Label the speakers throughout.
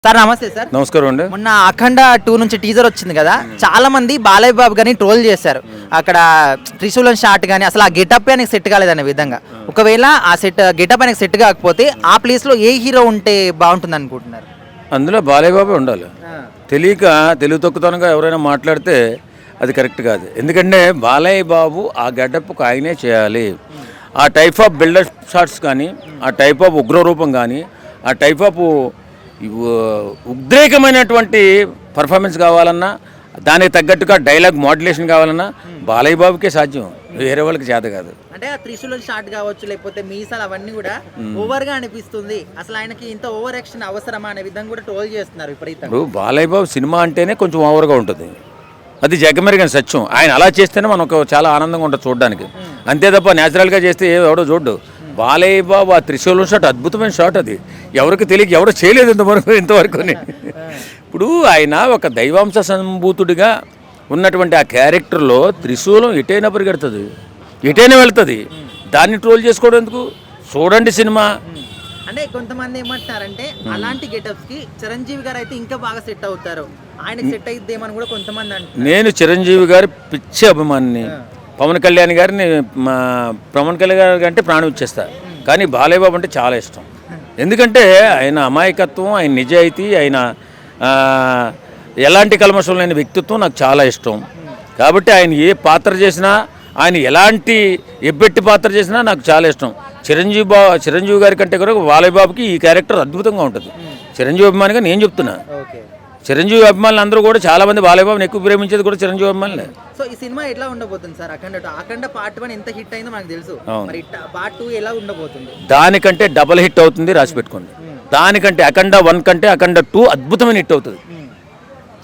Speaker 1: Sir నమస్తే sir.
Speaker 2: నమస్కారం అండి.
Speaker 1: మొన్న అఖండ 2 నుంచి టీజర్ వచ్చింది కదా, చాలా మంది బాలయ్య బాబు గారిని ట్రోల్ చేశారు. అక్కడ త్రిశూలం షాట్ కానీ అసలు ఆ గెటప్ ఆయనకి సెట్ కాలేదనే విధంగా. ఒకవేళ ఆ గెటప్ ఆయనకి సెట్ కాకపోతే ఆ ప్లేస్లో ఏ హీరో ఉంటే బాగుంటుంది అనుకుంటున్నారు?
Speaker 2: అందులో బాలయ్య బాబే ఉండాలి. తెలియక తెలుగు తొక్కుతనంగా ఎవరైనా మాట్లాడితే అది కరెక్ట్ కాదు. ఎందుకంటే బాలయ్య బాబు ఆ గెటప్కు ఆయనే చేయాలి. ఆ టైప్ ఆఫ్ బిల్డప్ షాట్స్ కానీ, ఆ టైప్ ఆఫ్ ఉగ్రరూపం కానీ, ఆ టైప్ ఆఫ్ ఉద్రేకమైనటువంటి పర్ఫార్మెన్స్ కావాలన్నా, దానికి తగ్గట్టుగా డైలాగ్ మోడ్యులేషన్ కావాలన్నా బాలయ్య బాబుకే సాధ్యం, వేరే వాళ్ళకి చేత కాదు.
Speaker 1: అంటే ఆ త్రిశూలం షాట్ కావచ్చు, లేకపోతే మీసాలు అవన్నీ కూడా ఓవర్గా అనిపిస్తుంది. అసలు ఆయనకి ఇంత ఓవర్ యాక్షన్ అవసరమా అనే విధంగా కూడా ట్రోల్ చేస్తున్నారు విపరీతంగా.
Speaker 2: ఇప్పుడు బాలయ్య బాబు సినిమా అంటేనే కొంచెం ఓవర్గా ఉంటుంది, అది జగమెరిగిన సత్యం. ఆయన అలా చేస్తేనే మనకు చాలా ఆనందంగా ఉంటుంది చూడడానికి. అంతే తప్ప న్యాచురల్గా చేస్తే ఎవడో చూడ్డు. బాలయ్య బాబు ఆ త్రిశూలం షాట్ అద్భుతమైన షాట్, అది ఎవరికి తెలియక ఎవడో చేయలేదు ఇంతవరకు. ఇప్పుడు ఆయన ఒక దైవాంశ సంభూతుడిగా ఉన్నటువంటి ఆ క్యారెక్టర్లో త్రిశూలం ఎటైనా పరిగెడుతుంది, ఎటైనా వెళ్తుంది. దాన్ని ట్రోల్ చేసుకోవడం ఎందుకు? చూడండి సినిమా.
Speaker 1: అంటే కొంతమంది ఏమంటారంటే అలాంటి గెటప్స్ కి చిరంజీవి గారు అయితే ఇంకా బాగా సెట్ అవుతారు, ఆయనకి సెట్ అయిద్దేమని కూడా కొంతమంది అంటారు.
Speaker 2: నేను చిరంజీవి గారి పిచ్చి అభిమానిని. పవన్ కళ్యాణ్ గారిని అంటే ప్రాణం ఇచ్చేస్తా. కానీ బాలయ్య బాబు అంటే చాలా ఇష్టం. ఎందుకంటే ఆయన అమాయకత్వం, ఆయన నిజాయితీ, ఆయన ఎలాంటి కల్మషం లేని వ్యక్తిత్వం నాకు చాలా ఇష్టం. కాబట్టి ఆయన ఏ పాత్ర చేసినా, ఆయన ఎలాంటి ఎబ్బెట్టి పాత్ర చేసినా నాకు చాలా ఇష్టం. చిరంజీవి గారి కంటే కూడా బాలయ్య బాబుకి ఈ క్యారెక్టర్ అద్భుతంగా ఉంటుంది. చిరంజీవి అభిమానిగా నేను చెప్తున్నా. చిరంజీవి అభిమానులు అందరూ కూడా చాలా మంది బాలయ్య బాబుని ఎక్కువ ప్రేమించేది కూడా చిరంజీవి అభిమానులే.
Speaker 1: సో ఈ సినిమా ఎట్లా ఉండబోతుంది సార్? అఖండ పార్ట్ 1 ఎంత హిట్ అయిందో మనకు తెలుసు, మరి పార్ట్ 2 ఎలా ఉండబోతుంది?
Speaker 2: దానికంటే డబల్ హిట్ అవుతుంది, రాసి పెట్టుకోండి. దానికంటే అఖండ 1 కంటే అఖండ 2 అద్భుతమైన హిట్ అవుతుంది,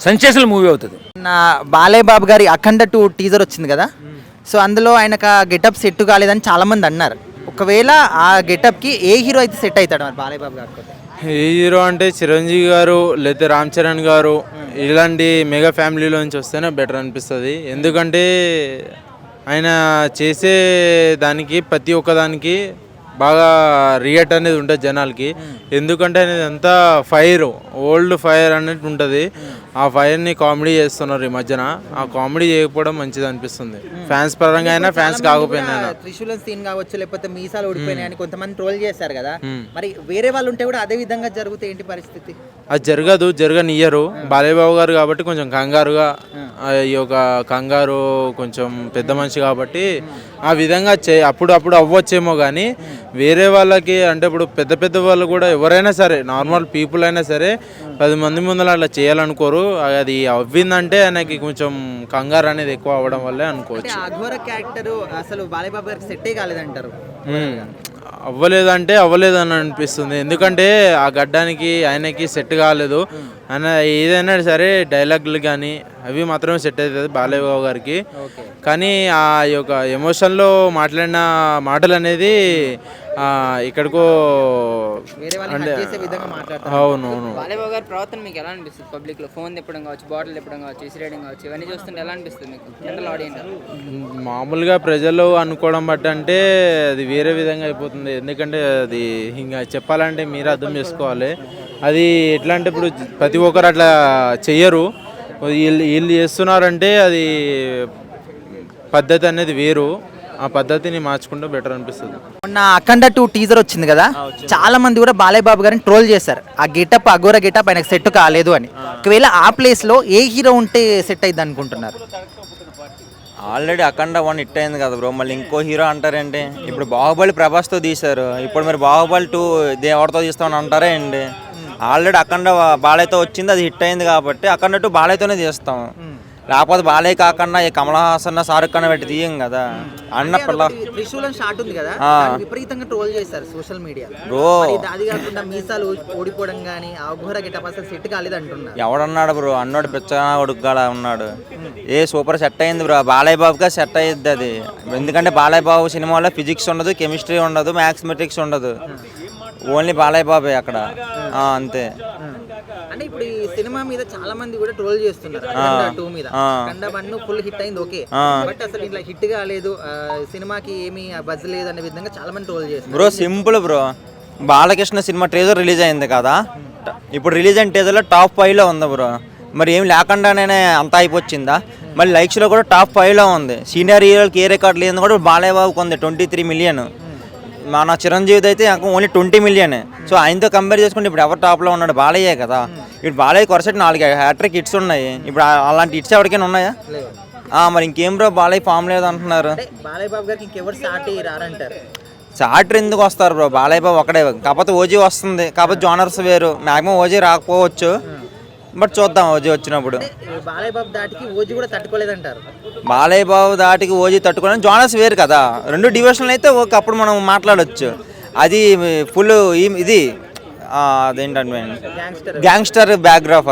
Speaker 2: సెన్సేషనల్ మూవీ అవుతుంది.
Speaker 1: నా బాలయ్య బాబు గారి అఖండ 2 టీజర్ వచ్చింది కదా, సో అందులో ఆయనకు ఆ గెటప్ సెట్ కాలేదని చాలా మంది అన్నారు. ఒకవేళ ఆ గెటప్కి ఏ హీరో అయితే సెట్ అవుతాడు మరి బాలయ్య బాబు గారు?
Speaker 3: ఏ హీరో అంటే చిరంజీవి గారు లేకపోతే రామ్ చరణ్ గారు, ఇలాంటి మెగా ఫ్యామిలీలో నుంచి వస్తేనే బెటర్ అనిపిస్తుంది. ఎందుకంటే ఆయన చేసే దానికి ప్రతి ఒక్కదానికి బాగా రియాక్ట్ అనేది ఉంటుంది జనాలకి. ఎందుకంటే అనేది అంతా ఫైర్, ఓల్డ్ ఫైర్ అనేది ఉంటుంది. ఆ ఫైర్ని కామెడీ చేస్తున్నారు ఈ మధ్యన. ఆ కామెడీ చేయకపోవడం మంచిది అనిపిస్తుంది, ఫ్యాన్స్ పరంగా అయినా ఫ్యాన్స్ కాకపోయినా.
Speaker 1: త్రిశూలం సీన్ కావచ్చు, లేకపోతే మీసాలు ఓడిపోయినాయి అని కొంతమంది ట్రోల్ చేశారు కదా, మరి వేరే వాళ్ళు ఉంటే కూడా అదే విధంగా జరిగితే ఏంటి పరిస్థితి? అది
Speaker 3: జరగనియ్యరు. బాలయ్య బాబు గారు కాబట్టి కొంచెం కంగారుగా, ఈ యొక్క కంగారు కొంచెం పెద్ద మనిషి కాబట్టి ఆ విధంగా అప్పుడు అవ్వచ్చేమో. కానీ వేరే వాళ్ళకి అంటే ఇప్పుడు పెద్ద వాళ్ళు కూడా ఎవరైనా సరే, నార్మల్ పీపుల్ అయినా సరే 10 మంది ముందర అట్లా చేయాలనుకోరు. అది అవ్విందంటే ఆయనకి కొంచెం కంగారు అనేది ఎక్కువ అవ్వడం వల్లే అనుకోవచ్చు.
Speaker 1: అఘోర క్యారెక్టర్ అసలు బాలయ్య బాబు గారికి సెట్టే కాలేదంటారు.
Speaker 3: అవ్వలేదని అనిపిస్తుంది. ఎందుకంటే ఆ గడ్డానికి ఆయనకి సెట్ కాలేదు. ఆయన ఏదైనా సరే డైలాగులు కానీ అవి మాత్రమే సెట్ అవుతుంది బాలయ్య బాబు గారికి. కానీ ఆ యొక్క ఎమోషన్లో మాట్లాడిన మాటలు అనేది ఇక్కడికో అవునవును.
Speaker 4: బాలయ్య బాబు గారి ప్రవర్తన మీకు ఎలా అనిపిస్తుంది? పబ్లిక్ లో ఫోన్ తిప్పడం కావచ్చు, బాటిల్ తిప్పడం కావచ్చు, ఇసిరేయడం కావచ్చు, ఇవన్నీ చూస్తుంటే ఎలా అనిపిస్తుంది మీకు? జనరల్ ఆడియన్స్
Speaker 3: మామూలుగా ప్రజలు అనుకోవడం బట్టి అంటే అది వేరే విధంగా అయిపోతుంది. ఎందుకంటే అది ఇంకా చెప్పాలంటే మీరు అర్థం చేసుకోవాలి. అది ఎట్లా అంటే ఇప్పుడు ప్రతి ఒక్కరు అట్లా చెయ్యరు. వీళ్ళు చేస్తున్నారంటే అది పద్ధతి అనేది వేరు. ఆ పద్ధతిని మార్చుకుంటే బెటర్ అనిపిస్తుంది.
Speaker 1: మొన్న అఖండ 2 టీజర్ వచ్చింది కదా, చాలా మంది కూడా బాలయ్య బాబు గారిని ట్రోల్ చేశారు. ఆ గెటప్, అఘోర గెటప్ ఆయనకు సెట్ కాలేదు అని. ఒకవేళ ఆ ప్లేస్ లో ఏ హీరో ఉంటే సెట్ అయింది అనుకుంటున్నారు?
Speaker 5: ఆల్రెడీ అఖండ 1 హిట్ అయింది కదా బ్రో, మళ్ళీ ఇంకో హీరో అంటారేంటి? ఇప్పుడు బాహుబలి ప్రభాస్తో తీశారు, ఇప్పుడు మరి బాహుబలి 2 ఎవరితో తీస్తామని అంటారే అండి? ఆల్రెడీ అఖండ బాలయ్యతో వచ్చింది, అది హిట్ అయింది కాబట్టి అఖండ 2 బాలయ్యతోనే తీస్తాం. లేకపోతే బాలయ్య కాకుండా కమల్ హాసన్, షారుఖ్ ఖాన్ పెట్టి తీయం కదా.
Speaker 1: త్రిశూలం షాట్ ఉంది కదా, విపరీతంగా ట్రోల్ చేశారు సోషల్ మీడియా. అది కాకుండా మీసాలు ఓడిపోవడం కానీ అఘోర గెటప్ అసలు సెట్ కాలేదు అంటున్నారు.
Speaker 5: ఎవడన్నాడు బ్రో? అన్నోడు పిచ్చగా ఉడుగ్గా ఉన్నాడు. సూపర్ సెట్ అయింది బ్రో, బాలయ్య బాబుగా సెట్ అయ్యిద్ది అది. ఎందుకంటే బాలయ్య బాబు సినిమాలో ఫిజిక్స్ ఉండదు, కెమిస్ట్రీ ఉండదు, మ్యాథమెటిక్స్ ఉండదు, ఓన్లీ బాలయ్య బాబే అక్కడ, అంతే.
Speaker 1: అంటే ఇప్పుడు ఈ సినిమా మీద చాలా మంది కూడా ట్రోల్ చేస్తున్నారు. అఖండ 2 మీద అఖండ 1 ఫుల్ హిట్ అయింది, ఓకే, బట్ అసలు ఇట్లా హిట్ కాలేదు, సినిమాకి ఏమీ బజ్ లేదు అనే విధంగా చాలా మంది ట్రోల్ చేస్తున్నారు.
Speaker 5: Bro simple bro, Balakrishna cinema trailer release అయింది కదా, ఇప్పుడు రిలీజ్ అయిన టీజర్లో టాప్ 5లో ఉంది బ్రో. మరి ఏం లేకుండానే అంత అయిపోయిందా? మళ్ళీ లైక్స్లో కూడా టాప్ 5లో ఉంది. సీనియర్ హీరోలకి ఏ రికార్డ్ లేదు కూడా బాలయ్య బాబుకి ఉంది 23 మిలియన్. మన చిరంజీవిది అయితే ఓన్లీ 20 మిలియన్. సో ఆయనతో కంపేర్ చేసుకుంటే ఇప్పుడు ఎవరు టాప్లో ఉన్నాడు? బాలయ్యే కదా. ఇప్పుడు బాలయ్య కొరసటి 4 హ్యాట్రిక్ హిట్స్ ఉన్నాయి. ఇప్పుడు అలాంటి హిట్స్ ఎవరికైనా ఉన్నాయా? మరి ఇంకేం బ్రో బాలయ్య ఫామ్ లేదు అంటున్నారు.
Speaker 1: బాలయ్య బాబు గారికి ఇంకెవరు సాటి రారంటారు.
Speaker 5: చాటర్ ఎందుకు వస్తారు బ్రో? బాలయ్య బాబు ఒకడే. కాకపోతే ఓజీ వస్తుంది, కాకపోతే జోనర్స్ వేరు. మ్యాక్సిమం ఓజీ రాకపోవచ్చు, బట్ చూద్దాం ఓజీ వచ్చినప్పుడు.
Speaker 1: బాలయ్య బాబు దాటికి ఓజీ కూడా తట్టుకోలేదంటారు.
Speaker 5: బాలయ్య బాబు దాటికి ఓజీ తట్టుకోవడం జోనర్స్ వేరు కదా. 2 డివిజన్లు అయితే ఓకే, అప్పుడు మనం మాట్లాడవచ్చు. అది ఫుల్ ఇది అదేంటంటే గ్యాంగ్స్టర్ బ్యాక్గ్రాఫ్,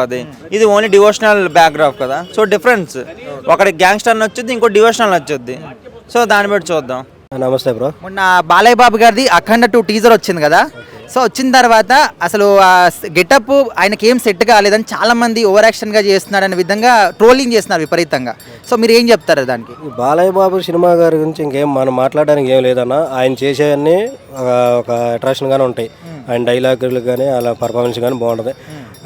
Speaker 5: ఇది ఓన్లీ డివోషనల్ బ్యాక్గ్రాఫ్ కదా. సో డిఫరెన్స్, ఒకటి గ్యాంగ్స్టర్ నచ్చుద్ది, ఇంకో డివోషనల్ నచ్చుద్ది. సో దాన్ని బట్టి చూద్దాం.
Speaker 6: నమస్తే బ్రో.
Speaker 1: మొన్న బాలయ్య బాబు గారిది అఖండ 2 టీజర్ వచ్చింది కదా. సో వచ్చిన తర్వాత అసలు ఆ గెటప్ ఆయనకి ఏం సెట్ కాలేదని చాలా మంది ఓవర్ యాక్షన్గా చేస్తున్నాడు అనే విధంగా ట్రోలింగ్ చేస్తున్నారు విపరీతంగా. సో మీరు ఏం చెప్తారు దానికి?
Speaker 6: బాలయ్య బాబు సినిమా గారి గురించి ఇంకేం మనం మాట్లాడడానికి ఏం లేదన్న. ఆయన చేసేవన్నీ ఒక అట్రాక్షన్గానే ఉంటాయి. ఆయన డైలాగులు కానీ అలా పర్ఫార్మెన్స్ కానీ బాగుంటుంది.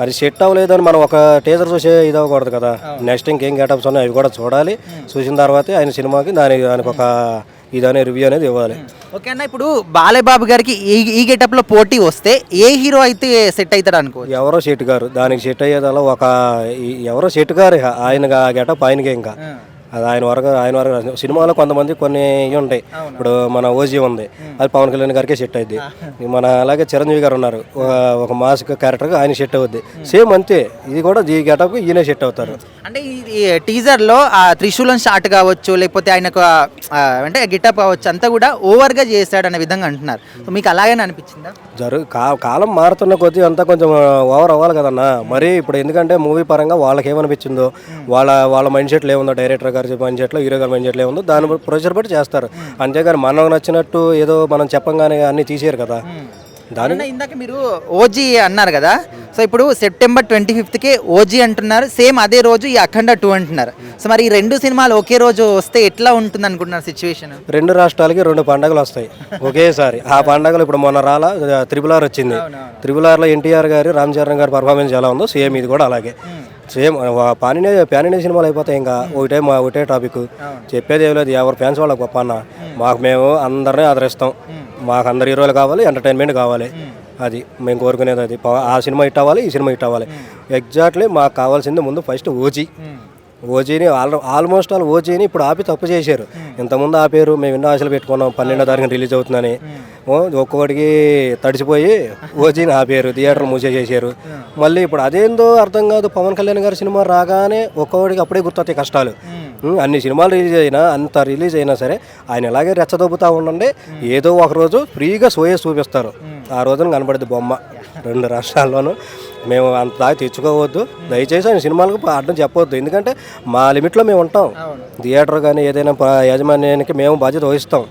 Speaker 6: అది సెట్ అవ్వలేదని మనం ఒక టీజర్ చూసే ఇది అవ్వకూడదు కదా. నెక్స్ట్ ఇంకేం గెటప్స్ ఉన్నాయి అవి కూడా చూడాలి. చూసిన తర్వాతే ఆయన సినిమాకి దానికి ఒక ఇదనే రివ్యూ అనేది ఇవ్వాలి.
Speaker 1: ఓకే అన్న, ఇప్పుడు బాలయ్య బాబు గారికి ఈ గెటప్లో పోటీ వస్తే ఏ హీరో అయితే సెట్ అవుతాడు అనుకో?
Speaker 6: ఎవరో సెట్ గారు దానికి సెట్ అయ్యేదల్లా ఎవరో సెట్ గారు. ఆయన గెటప్ ఆయనకే ఇంకా అది ఆయన వరకు సినిమాలో కొంతమంది కొన్ని ఇవి ఉంటాయి. ఇప్పుడు మన ఓజీ ఉంది, అది పవన్ కళ్యాణ్ గారికే సెట్ అయింది. మన అలాగే చిరంజీవి గారు ఉన్నారు, ఒక మాస్ క్యారెక్టర్గా ఆయన సెట్ అవుద్ది. సేమ్ అంతే ఇది కూడా ఈ గెటప్కి ఈయనే సెట్ అవుతారు.
Speaker 1: అంటే ఈ టీజర్లో ఆ త్రిశూలం షాట్ కావచ్చు, లేకపోతే ఆయనకు అంటే గెటప్ కావచ్చు, అంతా కూడా ఓవర్గా చేశాడు అనే విధంగా అంటున్నారు. సో మీకు అలాగే అనిపించిందా?
Speaker 6: కాలం మారుతున్న కొద్దీ అంతా కొంచెం ఓవర్ అవ్వాలి కదన్నా. మరి ఇప్పుడు ఎందుకంటే మూవీ పరంగా వాళ్ళకి ఏమనిపించిందో, వాళ్ళ మైండ్ సెట్లో ఏముందో, డైరెక్టర్ గారి మైండ్ సెట్లో, హీరో గారి మైండ్ సెట్లో ఏముందో దాని ప్రొసీజర్ బట్టి చేస్తారు. అంతేగాని మనకు నచ్చినట్టు ఏదో మనం చెప్పంగానే అన్నీ తీసేయరు కదా.
Speaker 1: ఇందాక మీరు ఓజీ అన్నారు కదా. సో ఇప్పుడు సెప్టెంబర్ 25కి ఓజీ అంటున్నారు, సేమ్ అదే రోజు ఈ అఖండ 2 అంటున్నారు. సో మరి ఈ 2 సినిమాలు ఒకే రోజు వస్తే ఎట్లా ఉంటుంది అనుకుంటున్నారు సిచ్యువేషన్?
Speaker 6: 2 రాష్ట్రాలకి 2 పండుగలు వస్తాయి ఒకేసారి. ఆ పండుగలు ఇప్పుడు మొన్న రాలా త్రిబుల్ ఆర్ వచ్చింది. త్రిబుల్ ఆర్లో ఎన్టీఆర్ గారు, రామ్ చరణ్ గారి పర్ఫార్మెన్స్ ఎలా ఉందో సేమ్ ఇది కూడా అలాగే. సేమ్ ప్యాన్ ఇండియా సినిమాలు అయిపోతాయి. ఇంకా ఒకటే టాపిక్ చెప్పేది ఏం లేదు. ఎవరు ఫ్యాన్స్ వాళ్ళకి గొప్ప అన్న. మేము అందరినీ ఆదరిస్తాం. మాకు అందరు హీరోలు కావాలి, ఎంటర్టైన్మెంట్ కావాలి. అది మేము కోరుకునేది. అది ఆ సినిమా హిట్ అవ్వాలి, ఈ సినిమా హిట్ అవ్వాలి. ఎగ్జాక్ట్లీ మాకు కావాల్సింది ముందు ఫస్ట్ ఓజీని ఆల్మోస్ట్ ఓజీని ఇప్పుడు ఆపి తప్పు చేశారు. ఇంతకుముందు ఆపారు, మేము ఎన్నో ఆశలు పెట్టుకున్నాం 12వ తారీఖున రిలీజ్ అవుతుందని. ఒక్కొక్కడికి తడిచిపోయి ఓజీని ఆపారు, థియేటర్లు మూసేసేసారు. మళ్ళీ ఇప్పుడు అదేందో అర్థం కాదు. పవన్ కళ్యాణ్ గారి సినిమా రాగానే ఒక్కొక్కడికి అప్పుడే గుర్తొస్తాయి కష్టాలు. అన్ని సినిమాలు రిలీజ్ అయినా సరే ఆయన ఇలాగే రెచ్చదొబ్బుతూ ఉండండి. ఏదో ఒక రోజు ఫ్రీగా చూపిస్తారు. ఆ రోజున కనబడుద్ది బొమ్మ 2 రాష్ట్రాల్లోనూ. మేము అంత దాకా తెచ్చుకోవద్దు దయచేసి. ఆయన సినిమాలకు అడ్డం చెప్పవద్దు. ఎందుకంటే మా లిమిట్లో మేము ఉంటాం. థియేటర్ కానీ ఏదైనా యాజమాన్యానికి మేము బాధ్యత వహిస్తాం.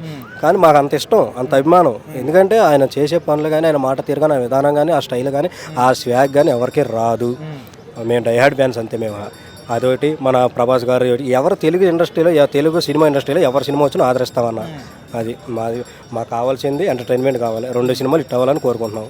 Speaker 6: కానీ మాకు అంత ఇష్టం, అంత అభిమానం. ఎందుకంటే ఆయన చేసే పనులు కానీ, ఆయన మాట తీరు కానీ, విధానం కానీ, ఆ స్టైల్ కానీ, ఆ స్వాగ్ కానీ ఎవరికి రాదు. మేము డైహార్డ్ ఫ్యాన్స్ అంతే మేము. అదొకటి. మన ప్రభాస్ గారు ఎవరు తెలుగు ఇండస్ట్రీలో, తెలుగు సినిమా ఇండస్ట్రీలో ఎవరు సినిమా వచ్చినా ఆదరిస్తామన్న. అది మాకు కావాల్సింది ఎంటర్టైన్మెంట్ కావాలి. 2 సినిమాలు హిట్ అవ్వాలని కోరుకుంటున్నాం.